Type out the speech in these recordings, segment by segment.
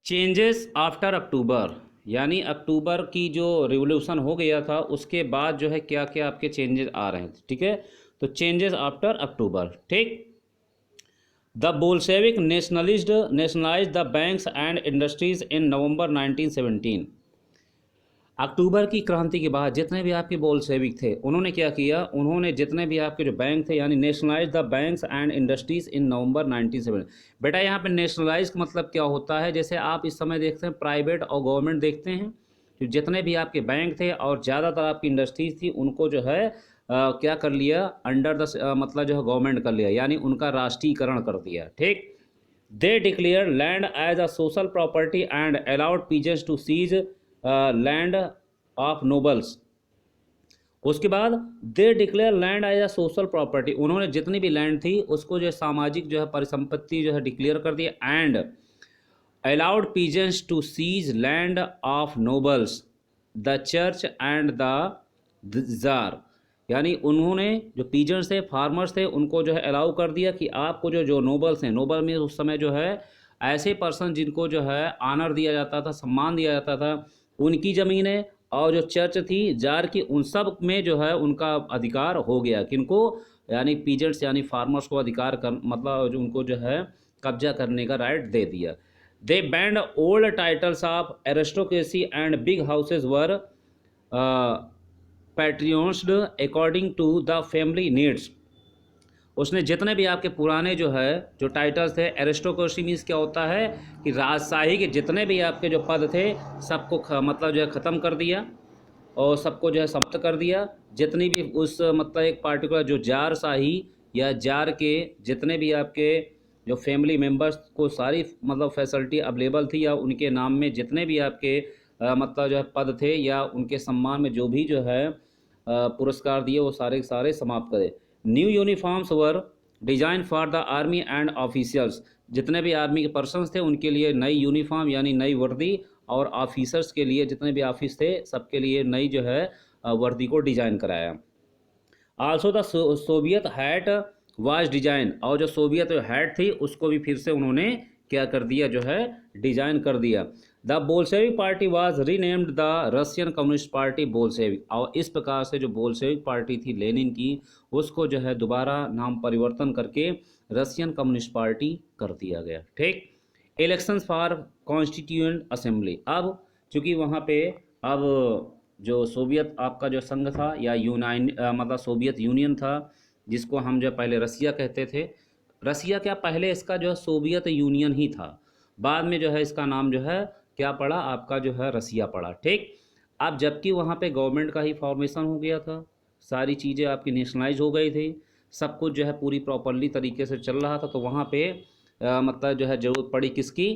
Changes after अक्टूबर, यानी अक्टूबर की जो रिवोल्यूशन हो गया था उसके बाद जो है क्या क्या आपके चेंजेस आ रहे हैं। ठीक है, तो चेंजेस आफ्टर अक्टूबर। ठीक, the Bolshevik nationalise the banks and industries in November 1917। अक्टूबर की क्रांति के बाद जितने भी आपके बोल्शेविक थे उन्होंने क्या किया, उन्होंने जितने भी आपके जो बैंक थे यानी nationalise the banks and industries in November 1917। बेटा यहाँ पे नेशनलाइज का मतलब क्या होता है, जैसे आप इस समय देखते हैं प्राइवेट और गवर्नमेंट देखते हैं, तो जितने भी आपके बैंक थे और ज़्यादातर आपकी इंडस्ट्रीज थी उनको जो है क्या कर लिया, अंडर द मतलब जो है गवर्नमेंट कर लिया, यानी उनका राष्ट्रीयकरण कर दिया। ठीक, they declare land as a social property and allowed peasants to seize land of nobles. उसके बाद they declare land as a social property, उन्होंने जितनी भी लैंड थी उसको जो है सामाजिक जो है परिसंपत्ति जो है डिक्लेयर कर दिया। And allowed peasants to seize land of nobles the church and the tsar, यानी उन्होंने जो पीजेंट्स थे फार्मर्स थे उनको जो है अलाउ कर दिया कि आपको जो नोबल्स हैं, नोबल में उस समय जो है ऐसे पर्सन जिनको जो है आनर दिया जाता था, सम्मान दिया जाता था, उनकी ज़मीनें और जो चर्च थी जार की, उन सब में जो है उनका अधिकार हो गया। किनको, यानी पीजेंट्स यानी फार्मर्स को अधिकार कर मतलब जो उनको जो है कब्जा करने का राइट दे दिया। They banned old titles of aristocracy and big houses were partitioned according to the family needs. उसने जितने भी आपके पुराने जो है जो टाइटल्स थे, एरिस्टोक्रेसी मीन्स क्या होता है कि राजशाही के जितने भी आपके जो पद थे सबको मतलब जो है ख़त्म कर दिया और सबको जो है समाप्त कर दिया। जितनी भी उस मतलब एक पार्टिकुलर जो जार शाही या जार के जितने भी आपके जो फैमिली मेम्बर्स को सारी मतलब फैसिलिटी अवेलेबल थी या उनके नाम में जितने भी आपके मतलब जो है पद थे या उनके सम्मान में जो भी जो है पुरस्कार दिए वो सारे के सारे समाप्त करे। New uniforms were design for the army and officials, जितने भी आर्मी के पर्सनस थे उनके लिए नई यूनिफॉर्म यानी नई वर्दी, और ऑफिसर्स के लिए जितने भी ऑफिस थे सबके लिए नई जो है वर्दी को डिज़ाइन कराया। Also the Soviet hat was design, और जो सोवियत हैट थी उसको भी फिर से उन्होंने क्या कर दिया, जो है डिजाइन कर दिया। The Bolshevik party was renamed the Russian communist party Bolshevik, और इस प्रकार से जो बोल्शेविक पार्टी थी लेनिन की उसको जो है दोबारा नाम परिवर्तन करके रशियन कम्युनिस्ट पार्टी कर दिया गया। ठीक, इलेक्शंस फॉर कॉन्स्टिट्यूएंट असेंबली, अब चूंकि वहाँ पे अब जो सोवियत आपका जो संघ था या यूनाइन मतलब सोवियत यूनियन था, जिसको हम जो पहले रसिया कहते थे, रसिया क्या पहले इसका जो है सोवियत यूनियन ही था, बाद में जो है इसका नाम जो है क्या पड़ा आपका जो है रसिया पड़ा। ठीक, अब जबकि वहाँ पे गवर्नमेंट का ही फॉर्मेशन हो गया था, सारी चीज़ें आपकी नेशनलाइज हो गई थी, सब कुछ जो है पूरी प्रॉपरली तरीके से चल रहा था, तो वहाँ पे मतलब जो है ज़रूरत पड़ी किसकी,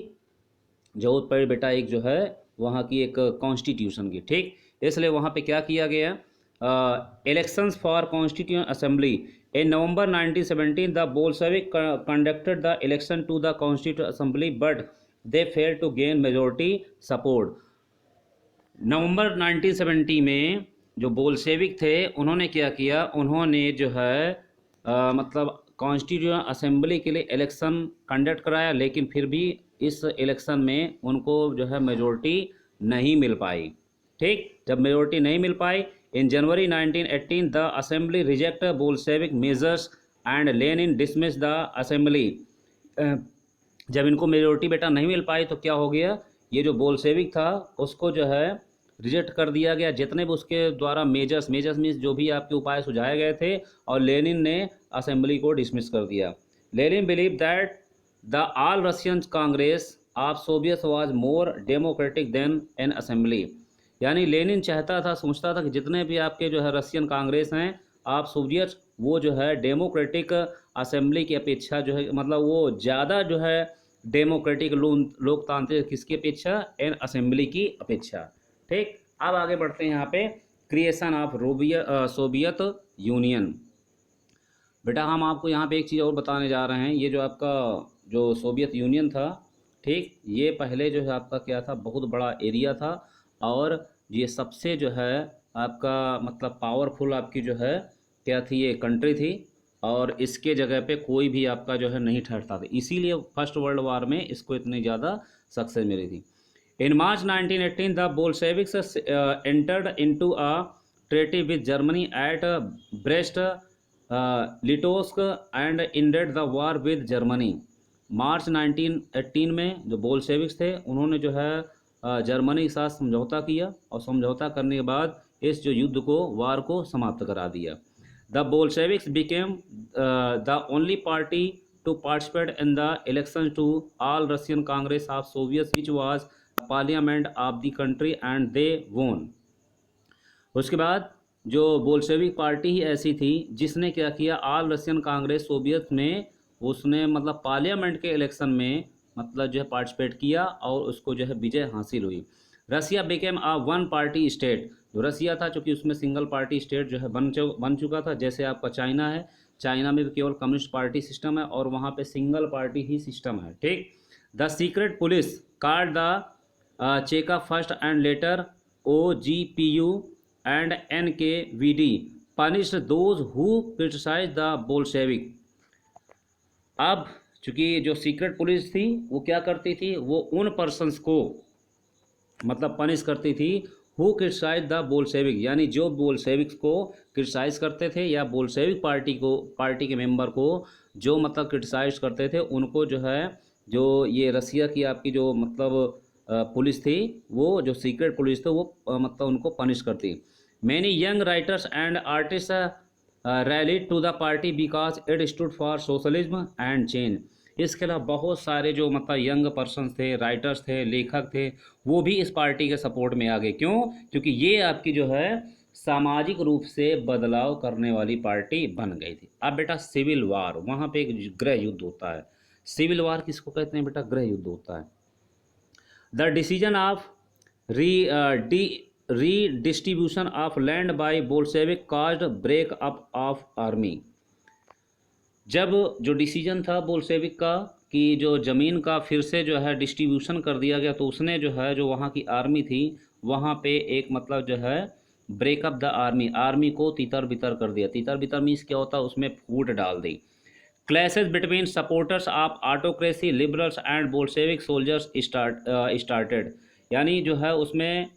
जरूरत पड़ी बेटा एक जो है वहाँ की एक कॉन्स्टिट्यूशन की। ठीक, इसलिए वहाँ पे क्या किया गया, elections for constituent assembly in November 1917 the Bolshevik conducted the election to the constituent assembly but they fail to gain majority support. November 1970 में जो बोल्शेविक थे उन्होंने क्या किया, उन्होंने जो है मतलब कॉन्स्टिट्यूएंट असेंबली के लिए इलेक्शन कंडक्ट कराया, लेकिन फिर भी इस इलेक्शन में उनको जो है मेजोरिटी नहीं मिल पाई। ठीक, जब मेजोरिटी नहीं मिल पाई, इन जनवरी 1918 the assembly reject Bolshevik measures and Lenin dismiss the assembly. जब इनको मेजोरिटी बेटा नहीं मिल पाई तो क्या हो गया, ये जो बोल्शेविक था उसको जो है रिजेक्ट कर दिया गया, जितने भी उसके द्वारा मेजर्स मीन्स जो भी आपके उपाय सुझाए गए थे, और लेनिन ने असेंबली को डिसमिस कर दिया। Lenin believe that the all Russian Congress of Soviet was more democratic than an assembly, यानी लेनिन चाहता था, सोचता था कि जितने भी आपके जो है रशियन कांग्रेस हैं आप सोवियत, वो जो है डेमोक्रेटिक असेंबली की अपेक्षा जो है मतलब वो ज़्यादा जो है डेमोक्रेटिक लोकतांत्रिक किसकी अपेक्षा, एन असेंबली की अपेक्षा। ठीक, अब आगे बढ़ते हैं यहाँ पे क्रिएशन ऑफ सोवियत यूनियन। बेटा हम आपको यहाँ पे एक चीज़ और बताने जा रहे हैं, ये जो आपका जो सोवियत यूनियन था, ठीक, ये पहले जो है आपका क्या था, बहुत बड़ा एरिया था, और ये सबसे जो है आपका मतलब पावरफुल आपकी जो है क्या थी, ये कंट्री थी, और इसके जगह पे कोई भी आपका जो है नहीं ठहरता था, इसीलिए फर्स्ट वर्ल्ड वार में इसको इतनी ज़्यादा सक्सेस मिली थी। In March 1918 the Bolsheviks entered into a treaty with Germany at Brest Litovsk and ended the war with Germany. March 1918 में जो बोल्शेविक्स थे उन्होंने जो है जर्मनी के साथ समझौता किया और समझौता करने के बाद इस जो युद्ध को वार को समाप्त करा दिया। The Bolsheviks became the only party to participate in the election to all Russian Congress of Soviet which was parliament of the country and they won. उसके बाद जो बोल्शेविक पार्टी ही ऐसी थी जिसने क्या किया, ऑल रशियन कांग्रेस सोवियत में उसने मतलब पार्लियामेंट के इलेक्शन में मतलब जो है पार्टिसिपेट किया और उसको जो है विजय हासिल हुई। Russia became a one party state. जो रसिया था चूँकि उसमें सिंगल पार्टी स्टेट जो है बन चुका था, जैसे आपका चाइना है, चाइना में भी केवल कम्युनिस्ट पार्टी सिस्टम है और वहाँ पे सिंगल पार्टी ही सिस्टम है, ठीक। The secret police called the Cheka first and later OGPU and NKVD punish those who criticise the Bolshevik. अब चूँकि जो सीक्रेट पुलिस थी वो क्या करती थी, वो उन पर्सन्स को मतलब पनिश करती थी हु क्रिटिसाइज द बोल्शेविक, यानी जो बोल्शेविक्स को क्रिटिसाइज करते थे या बोल्शेविक पार्टी के मेंबर को जो मतलब क्रिटिसाइज करते थे, उनको जो है जो ये रसिया की आपकी जो मतलब पुलिस थी, वो जो सीक्रेट पुलिस थी वो मतलब उनको पनिश करती। Many young writers and artist rallied to the party because it stood for socialism and change. इसके अलावा बहुत सारे जो मतलब यंग पर्सन थे, राइटर्स थे, लेखक थे, वो भी इस पार्टी के सपोर्ट में आ गए। क्यों? क्योंकि ये आपकी जो है सामाजिक रूप से बदलाव करने वाली पार्टी बन गई थी। अब बेटा सिविल वार, वहाँ पे एक गृह युद्ध होता है। सिविल वार किसको कहते हैं बेटा? गृह युद्ध होता है। The decision of redistribution of land by Bolshevik caused break up of army. जब जो डिसीजन था बोल्शेविक का कि जो ज़मीन का फिर से जो है डिस्ट्रीब्यूशन कर दिया गया, तो उसने जो है जो वहाँ की आर्मी थी वहाँ पे एक मतलब जो है ब्रेकअप द आर्मी को तितर बितर कर दिया। तितर बितर मीन्स क्या होता है? उसमें फूट डाल दी। Clashes between supporters of autocracy liberals and Bolshevik soldiers started, यानी जो है उसमें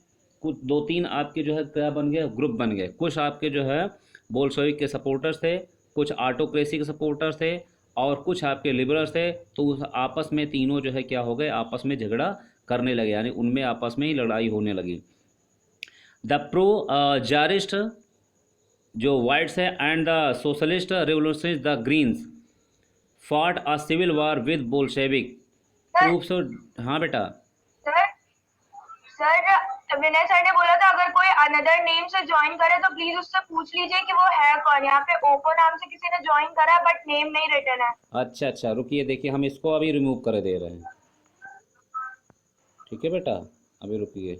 कुछ 2-3 आपके जो है क्या बन गए, ग्रुप बन गए। कुछ आपके जो है बोल्शेविक के सपोर्टर्स थे, कुछ ऑटोक्रेसी के सपोर्टर्स थे और कुछ आपके लिबरल्स थे। तो उस आपस में तीनों जो है क्या हो गए, आपस में झगड़ा करने लगे, यानी उनमें आपस में ही लड़ाई होने लगी। द प्रो जारिस्ट जो वाइट्स है and the socialist revolutionaries the greens fought a civil war with Bolshevik troops. हाँ बेटा। सर विनय सर ने बोला था अगर कोई अनदर नेम से ज्वाइन करे तो प्लीज उससे पूछ लीजिए कि वो है कौन। यहाँ पे ओको नाम से किसी ने ज्वाइन करा है बट नेम नहीं रिटन है। अच्छा, रुकिए, देखिए हम इसको अभी रिमूव कर दे रहे हैं। ठीक है बेटा, अभी रुकिए।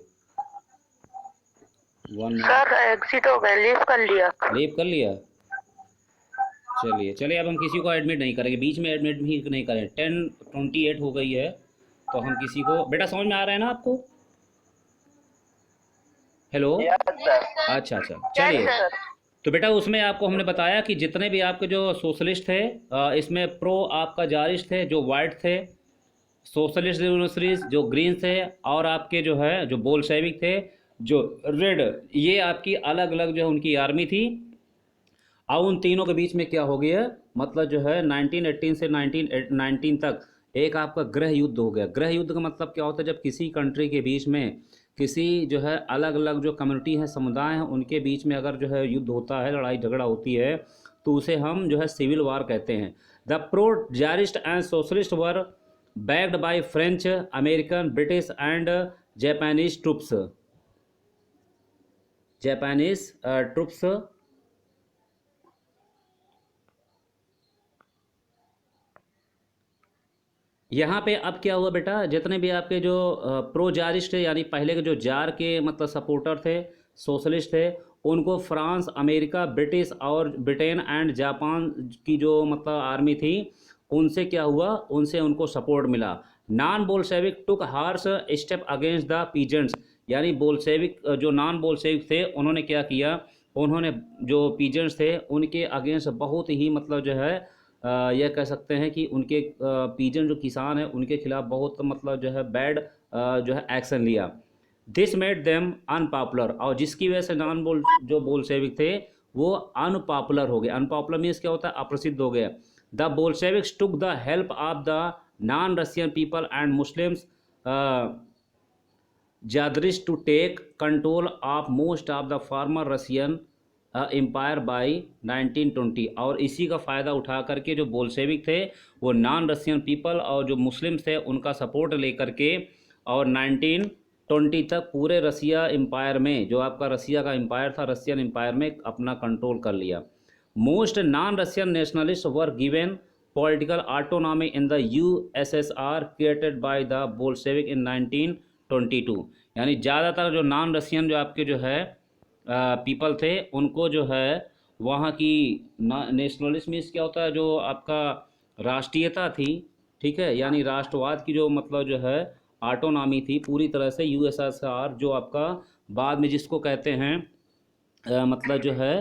सर एग्जिट हो गया, लीव कर लिया। चलिए अब हम किसी को एडमिट नहीं करेंगे, बीच में एडमिट भी नहीं करें। 10:28 हो गई है तो हम किसी को, बेटा समझ में आ रहा है ना आपको? हेलो। अच्छा, चलिए। तो बेटा उसमें आपको हमने बताया कि जितने भी आपके जो सोशलिस्ट थे, इसमें प्रो आपका जारिस्ट थे जो वाइट थे, सोशलिस्ट रेवोल्यूशनरीज जो ग्रीन थे, और आपके जो है जो बोल्शेविक थे जो रेड, ये आपकी अलग अलग जो है उनकी आर्मी थी। और उन तीनों के बीच में क्या हो गया, मतलब जो है 1918 से 1919 तक एक आपका गृह युद्ध हो गया। गृह युद्ध का मतलब क्या होता है? जब किसी कंट्री के बीच में किसी जो है अलग अलग जो कम्युनिटी है, समुदाय हैं, उनके बीच में अगर जो है युद्ध होता है, लड़ाई झगड़ा होती है, तो उसे हम जो है सिविल वार कहते हैं। The pro Tsarist and socialist were backed by French, American, British and Japanese troops. यहाँ पे अब क्या हुआ बेटा, जितने भी आपके जो प्रो जारिस्ट थे, यानी पहले के जो जार के मतलब सपोर्टर थे, सोशलिस्ट थे, उनको फ्रांस, अमेरिका, ब्रिटिश और ब्रिटेन एंड जापान की जो मतलब आर्मी थी, उनसे क्या हुआ, उनसे उनको सपोर्ट मिला। Non Bolshevik took harsh step against the peasants, यानी बोल्शेविक जो नॉन बोल्शेविक थे उन्होंने क्या किया, उन्होंने जो पीजेंट्स थे उनके अगेंस्ट बहुत ही मतलब जो है सख्त कदम उठाए। यानी बोल्शेविक जो नॉन बोल्शेविक थे उन्होंने क्या किया, उन्होंने बहुत ही मतलब जो है सख्त कदम उठाए। यह कह सकते हैं कि उनके पीजन जो किसान हैं उनके खिलाफ बहुत मतलब जो है बैड जो है एक्शन लिया। दिस मेड देम अनपॉपुलर, और जिसकी वजह से नॉन बोल जो बोल्शेविक थे वो अनपॉपुलर हो गए। अनपॉपुलर मीन्स क्या होता है, अप्रसिद्ध हो गया। The Bolsheviks took the help of the non Russian people and Muslims jadidists to take control of most of the former Russian empire by 1920। और इसी का फ़ायदा उठा करके जो बोल्शेविक थे वो नॉन रशियन पीपल और जो मुस्लिम्स थे उनका सपोर्ट लेकर के और 1920 तक पूरे रसिया एम्पायर में, जो आपका रसिया का एम्पायर था, रशियन एम्पायर में अपना कंट्रोल कर लिया। Most non Russian nationalist were given political autonomy in the USSR created by the Bolshevik in 1922। यानी ज़्यादातर जो नॉन रशियन जो आपके जो है पीपल थे उनको जो है वहाँ की नेशनलिस्ट मीन्स क्या होता है, जो आपका राष्ट्रीयता थी, ठीक है, यानी राष्ट्रवाद की जो मतलब जो है ऑटोनॉमी थी पूरी तरह से यूएसएसआर, जो आपका बाद में जिसको कहते हैं मतलब जो है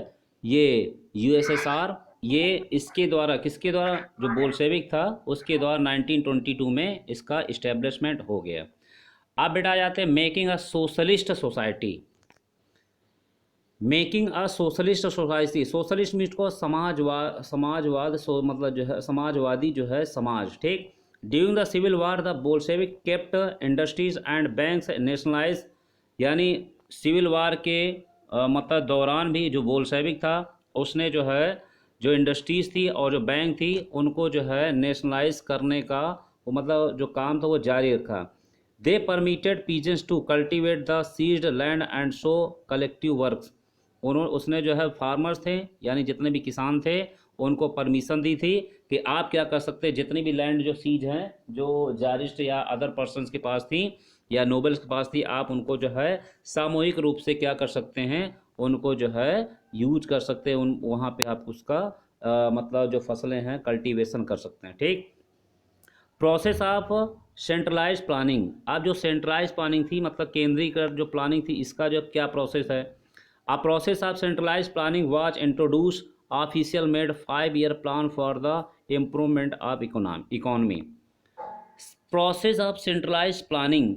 ये यूएसएसआर, ये इसके द्वारा, किसके द्वारा, जो बोल्शेविक था उसके द्वारा 1922 में इसका इस्टेब्लिशमेंट हो गया। अब बेटा आ जाते हैं making a socialist society. Making a socialist society, socialist means को समाजवाद मतलब जो है समाजवादी जो है समाज, ठीक। During the civil war the Bolshevik kept industries and banks nationalise, यानी सिविल वार के मतलब दौरान भी जो बोल्शेविक था उसने जो है जो इंडस्ट्रीज़ थी और जो बैंक थी उनको जो है नेशनलाइज करने का वो मतलब जो काम था वो जारी रखा। They permitted peasants to cultivate the seized land and show collective works, उसने जो है फार्मर्स थे यानी जितने भी किसान थे उनको परमिशन दी थी कि आप क्या कर सकते हैं, जितनी भी लैंड जो सीज हैं जो जारिस्ट या अदर पर्सनस के पास थी या नोबल्स के पास थी, आप उनको जो है सामूहिक रूप से क्या कर सकते हैं, उनको जो है यूज कर सकते हैं, उन वहाँ पे आप उसका मतलब जो फसलें हैं कल्टीवेशन कर सकते हैं, ठीक। प्रोसेस ऑफ सेंट्रलाइज प्लानिंग, अब जो सेंट्रलाइज प्लानिंग थी मतलब केंद्रीकृत जो प्लानिंग थी इसका जो क्या प्रोसेस है। A process of centralized planning was introduced. Official made 5-year plan for the improvement of economy. Process of centralized planning,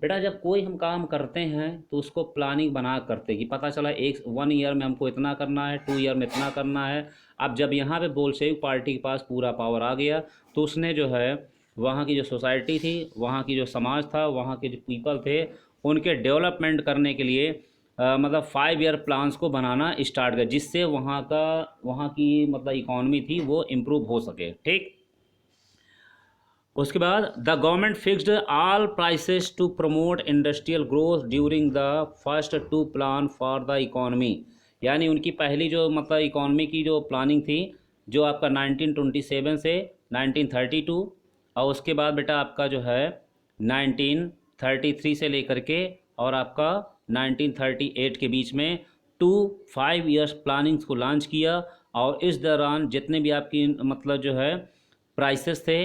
बेटा जब कोई हम काम करते हैं तो उसको प्लानिंग बना करते कि पता चला 1 ईयर में हमको इतना करना है, 2 ईयर में इतना करना है। अब जब यहाँ पे बोल्शेविक पार्टी के पास पूरा पावर आ गया तो उसने जो है वहाँ की जो सोसाइटी थी, वहाँ की जो समाज था, वहाँ के जो पीपल थे उनके डेवलपमेंट करने के लिए मतलब 5 ईयर प्लान्स को बनाना स्टार्ट किया, जिससे वहाँ की मतलब इकॉनमी थी वो इम्प्रूव हो सके, ठीक। उसके बाद the government fixed all prices to promote industrial growth during the first 2 plan for the economy, यानी उनकी पहली जो मतलब इकॉनमी की जो प्लानिंग थी जो आपका 1927 से 1932 और उसके बाद बेटा आपका जो है 1933 से लेकर के और आपका 1938 के बीच में 5 ईयर्स प्लानिंग्स को लॉन्च किया। और इस दौरान जितने भी आपकी मतलब जो है प्राइसेस थे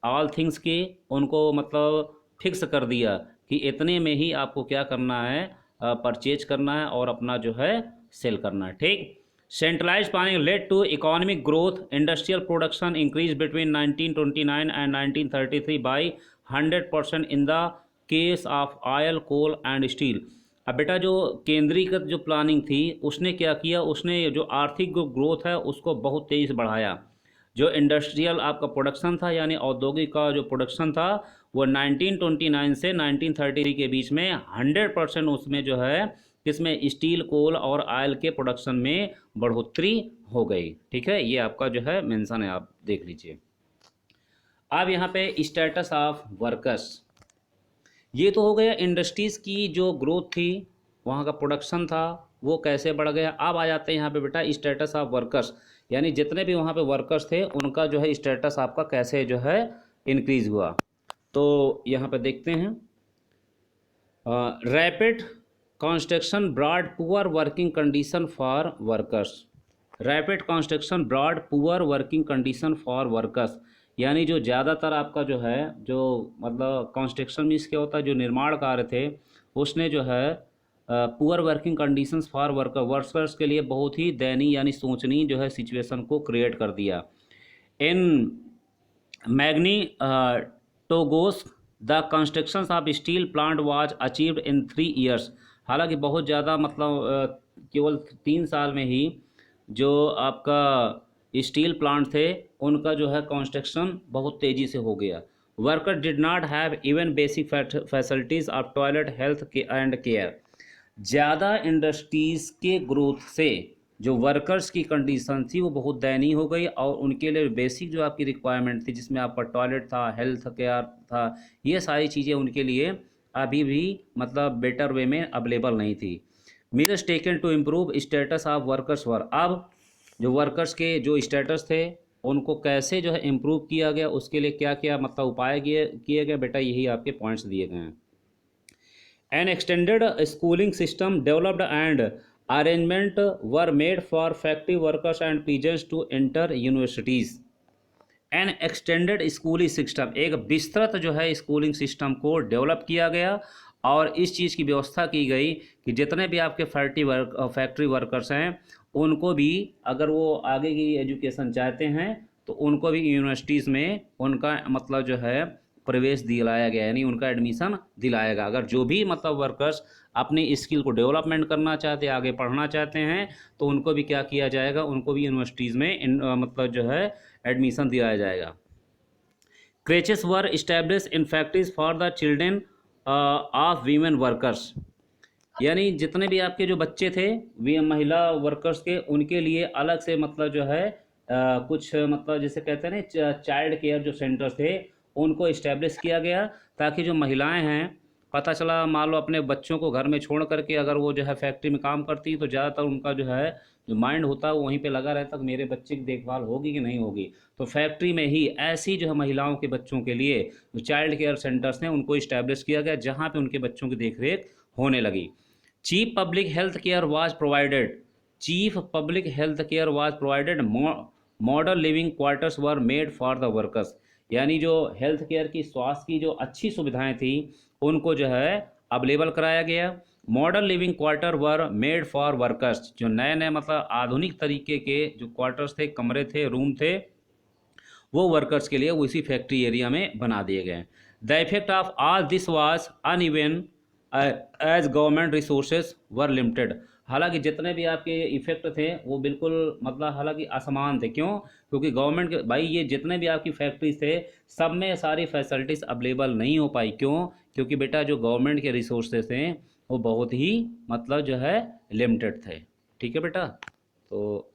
ऑल थिंग्स की उनको मतलब फिक्स कर दिया कि इतने में ही आपको क्या करना है, परचेज करना है और अपना जो है सेल करना है, ठीक। Centralised planning led to economic growth, industrial production increase between 1929 and 1933 by 100% in the case of oil, coal and steel. अब बेटा जो केंद्रीकृत जो प्लानिंग थी उसने क्या किया, उसने जो आर्थिक ग्रोथ है उसको बहुत तेज़ी से बढ़ाया। जो इंडस्ट्रियल आपका प्रोडक्शन था यानी औद्योगिक का जो प्रोडक्शन था वो 1929 से 1933 के बीच में 100% उसमें जो है किसमें, स्टील, कोल और ऑयल के प्रोडक्शन में बढ़ोतरी हो गई, ठीक है। ये आपका जो है मेंशन है, आप देख लीजिए। अब यहाँ पे स्टेटस ऑफ वर्कर्स, ये तो हो गया इंडस्ट्रीज़ की जो ग्रोथ थी, वहाँ का प्रोडक्शन था वो कैसे बढ़ गया। अब आ जाते हैं यहाँ पे बेटा स्टेटस ऑफ वर्कर्स, यानी जितने भी वहाँ पे वर्कर्स थे उनका जो है स्टेटस आपका कैसे जो है इंक्रीज़ हुआ। तो यहाँ पे देखते हैं rapid construction brought poor working condition for workers. Rapid construction brought poor working condition for workers, यानी जो ज़्यादातर आपका जो है जो मतलब कंस्ट्रक्शन में क्या होता है, जो निर्माण कार्य थे उसने जो है poor working conditions for workers के लिए बहुत ही दयनीय यानी सोचनीय जो है सिचुएशन को क्रिएट कर दिया। In Magnitogorsk the construction of steel plant was achieved in 3 years. हालांकि बहुत ज़्यादा मतलब केवल 3 साल में ही जो आपका स्टील प्लांट थे उनका जो है कंस्ट्रक्शन बहुत तेज़ी से हो गया। Worker did not have even basic facilities of toilet health and care. ज़्यादा इंडस्ट्रीज़ के ग्रोथ से जो वर्कर्स की कंडीशन थी वो बहुत दयनीय हो गई, और उनके लिए बेसिक जो आपकी रिक्वायरमेंट थी जिसमें आपका टॉयलेट था, हेल्थ केयर था, ये सारी चीज़ें उनके लिए अभी भी मतलब बेटर वे में अवेलेबल नहीं थी। Measures taken to improve status of workers were. अब जो वर्कर्स के जो स्टेटस थे उनको कैसे जो है इम्प्रूव किया गया, उसके लिए क्या क्या मतलब उपाय किए गए बेटा, यही आपके पॉइंट्स दिए गए हैं। An extended schooling system developed and arrangement were made for factory workers and peasants to enter universities. An extended schooling system, एक विस्तृत जो है स्कूलिंग सिस्टम को डेवलप किया गया और इस चीज़ की व्यवस्था की गई कि जितने भी आपके फैक्ट्री वर्कर्स हैं उनको भी अगर वो आगे की एजुकेशन चाहते हैं तो उनको भी यूनिवर्सिटीज़ में उनका मतलब जो है प्रवेश दिलाया गया, यानी उनका एडमिशन दिलाया गया। अगर जो भी मतलब वर्कर्स अपनी स्किल को डेवलपमेंट करना चाहते हैं, आगे पढ़ना चाहते हैं, तो उनको भी क्या किया जाएगा, उनको भी यूनिवर्सिटीज़ में मतलब जो है एडमिशन दिलाया जाएगा। Creches were establish in factories for the children of women workers, यानी जितने भी आपके जो बच्चे थे वे महिला वर्कर्स के, उनके लिए अलग से मतलब जो है कुछ मतलब जैसे कहते हैं ना चाइल्ड केयर जो सेंटर्स थे उनको इस्टेब्लिश किया गया, ताकि जो महिलाएं हैं पता चला मान लो अपने बच्चों को घर में छोड़ करके अगर वो जो है फैक्ट्री में काम करती तो ज़्यादातर उनका जो है जो माइंड होता है वो वहीं पे लगा रहता कि मेरे बच्चे की देखभाल होगी कि नहीं होगी। तो फैक्ट्री में ही ऐसी जो है महिलाओं के बच्चों के लिए जो चाइल्ड केयर सेंटर्स हैं उनको इस्टेब्लिश किया गया, जहाँ पे उनके बच्चों की देखरेख होने लगी। Chief public health care was provided, chief public health care was provided, modern living quarters were made for the workers, यानी जो हेल्थ केयर की स्वास्थ्य की जो अच्छी सुविधाएं थी उनको जो है अवेलेबल कराया गया। Modern living quarter were made for workers, जो नए नए मतलब आधुनिक तरीके के जो क्वार्टर्स थे, कमरे थे, रूम थे, वो वर्कर्स के लिए उसी फैक्ट्री एरिया में बना दिए गए। The effect of all this was uneven as government resources were limited, हालांकि जितने भी आपके इफेक्ट थे वो बिल्कुल मतलब हालांकि असमान थे। क्यों? क्योंकि गवर्नमेंट के भाई ये जितने भी आपकी फैक्ट्रीज थे सब में सारी फैसिलिटीज़ अवेलेबल नहीं हो पाई। क्यों? क्योंकि बेटा जो गवर्नमेंट के रिसोर्सेज थे वो बहुत ही मतलब जो है लिमिटेड थे। ठीक है बेटा, तो